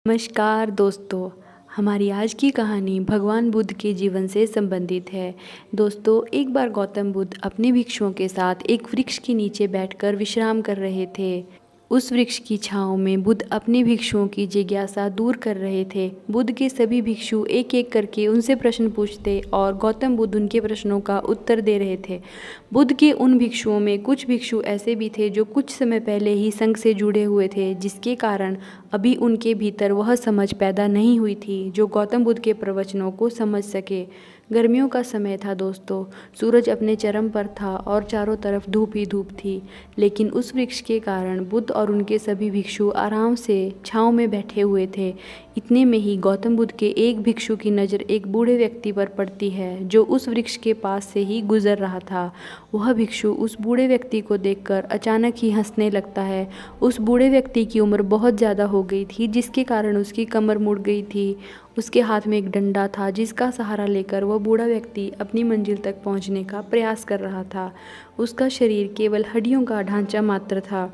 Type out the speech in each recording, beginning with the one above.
नमस्कार दोस्तों, हमारी आज की कहानी भगवान बुद्ध के जीवन से संबंधित है। दोस्तों, एक बार गौतम बुद्ध अपने भिक्षुओं के साथ एक वृक्ष के नीचे बैठकर विश्राम कर रहे थे। उस वृक्ष की छांव में बुद्ध अपने भिक्षुओं की जिज्ञासा दूर कर रहे थे। बुद्ध के सभी भिक्षु एक एक करके उनसे प्रश्न पूछते और गौतम बुद्ध उनके प्रश्नों का उत्तर दे रहे थे। बुद्ध के उन भिक्षुओं में कुछ भिक्षु ऐसे भी थे जो कुछ समय पहले ही संघ से जुड़े हुए थे, जिसके कारण अभी उनके भीतर वह समझ पैदा नहीं हुई थी जो गौतम बुद्ध के प्रवचनों को समझ सके। गर्मियों का समय था दोस्तों, सूरज अपने चरम पर था और चारों तरफ धूप ही धूप थी। लेकिन उस वृक्ष के कारण बुद्ध और उनके सभी भिक्षु आराम से छांव में बैठे हुए थे। इतने में ही गौतम बुद्ध के एक भिक्षु की नज़र एक बूढ़े व्यक्ति पर पड़ती है जो उस वृक्ष के पास से ही गुजर रहा था। वह भिक्षु उस बूढ़े व्यक्ति को देखकर अचानक ही हंसने लगता है। उस बूढ़े व्यक्ति की उम्र बहुत ज़्यादा हो गई थी, जिसके कारण उसकी कमर मुड़ गई थी। उसके हाथ में एक डंडा था जिसका सहारा लेकर वह बूढ़ा व्यक्ति अपनी मंजिल तक पहुंचने का प्रयास कर रहा था। उसका शरीर केवल हड्डियों का ढांचा मात्र था।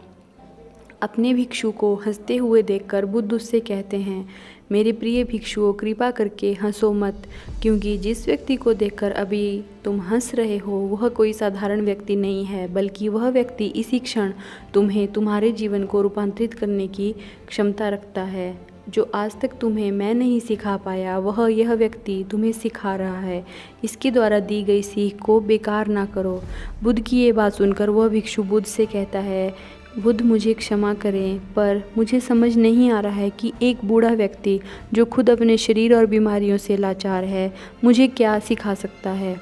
अपने भिक्षु को हंसते हुए देखकर बुद्ध उससे कहते हैं, मेरे प्रिय भिक्षुओं, कृपा करके हंसो मत, क्योंकि जिस व्यक्ति को देखकर अभी तुम हंस रहे हो वह कोई साधारण व्यक्ति नहीं है, बल्कि वह व्यक्ति इसी क्षण तुम्हें तुम्हारे जीवन को रूपांतरित करने की क्षमता रखता है। जो आज तक तुम्हें मैं नहीं सिखा पाया वह यह व्यक्ति तुम्हें सिखा रहा है। इसके द्वारा दी गई सीख को बेकार ना करो। बुद्ध की ये बात सुनकर वह भिक्षु बुद्ध से कहता है, बुद्ध मुझे क्षमा करें, पर मुझे समझ नहीं आ रहा है कि एक बूढ़ा व्यक्ति जो खुद अपने शरीर और बीमारियों से लाचार है मुझे क्या सिखा सकता है।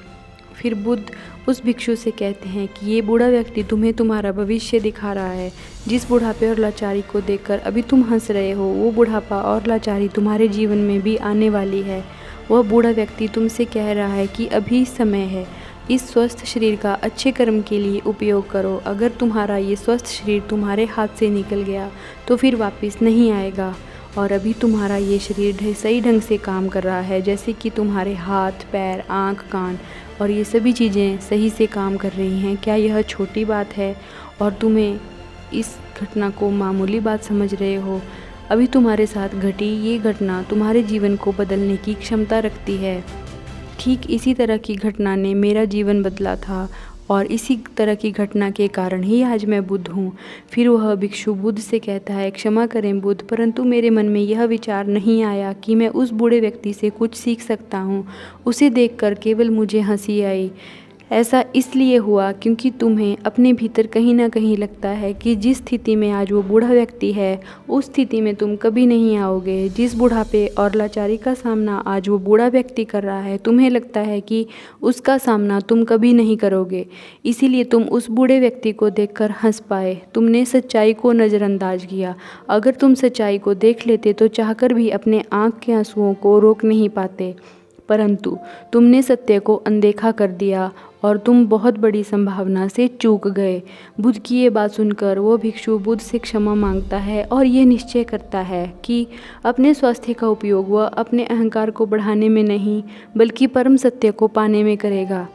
फिर बुद्ध उस भिक्षु से कहते हैं कि ये बूढ़ा व्यक्ति तुम्हें तुम्हारा भविष्य दिखा रहा है। जिस बुढ़ापे और लाचारी को देखकर अभी तुम हंस रहे हो, वो बुढ़ापा और लाचारी तुम्हारे जीवन में भी आने वाली है। वह बूढ़ा व्यक्ति तुमसे कह रहा है कि अभी समय है, इस स्वस्थ शरीर का अच्छे कर्म के लिए उपयोग करो। अगर तुम्हारा ये स्वस्थ शरीर तुम्हारे हाथ से निकल गया तो फिर वापस नहीं आएगा, और अभी तुम्हारा ये शरीर सही ढंग से काम कर रहा है, जैसे कि तुम्हारे हाथ, पैर, आँख, कान और ये सभी चीज़ें सही से काम कर रही हैं। क्या यह छोटी बात है और तुम्हें इस घटना को मामूली बात समझ रहे हो? अभी तुम्हारे साथ घटी ये घटना तुम्हारे जीवन को बदलने की क्षमता रखती है। ठीक इसी तरह की घटना ने मेरा जीवन बदला था और इसी तरह की घटना के कारण ही आज मैं बुद्ध हूँ। फिर वह भिक्षु बुद्ध से कहता है, क्षमा करें बुद्ध, परंतु मेरे मन में यह विचार नहीं आया कि मैं उस बूढ़े व्यक्ति से कुछ सीख सकता हूँ। उसे देखकर केवल मुझे हंसी आई। ऐसा इसलिए हुआ क्योंकि तुम्हें अपने भीतर कहीं ना कहीं लगता है कि जिस स्थिति में आज वो बूढ़ा व्यक्ति है उस स्थिति में तुम कभी नहीं आओगे। जिस बुढ़ापे और लाचारी का सामना आज वो बूढ़ा व्यक्ति कर रहा है, तुम्हें लगता है कि उसका सामना तुम कभी नहीं करोगे, इसीलिए तुम उस बूढ़े व्यक्ति को देखकर हंस पाए। तुमने सच्चाई को नज़रअंदाज किया। अगर तुम सच्चाई को देख लेते तो चाहकर भी अपने आँख के आंसुओं को रोक नहीं पाते, परंतु तुमने सत्य को अनदेखा कर दिया और तुम बहुत बड़ी संभावना से चूक गए। बुद्ध की ये बात सुनकर वो भिक्षु बुद्ध से क्षमा मांगता है और ये निश्चय करता है कि अपने स्वास्थ्य का उपयोग वह अपने अहंकार को बढ़ाने में नहीं बल्कि परम सत्य को पाने में करेगा।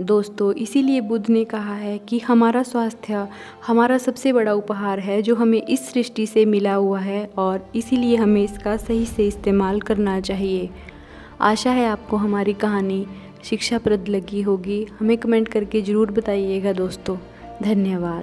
दोस्तों, इसीलिए बुद्ध ने कहा है कि हमारा स्वास्थ्य हमारा सबसे बड़ा उपहार है जो हमें इस सृष्टि से मिला हुआ है, और इसीलिए हमें इसका सही से इस्तेमाल करना चाहिए। आशा है आपको हमारी कहानी शिक्षाप्रद लगी होगी। हमें कमेंट करके ज़रूर बताइएगा दोस्तों। धन्यवाद।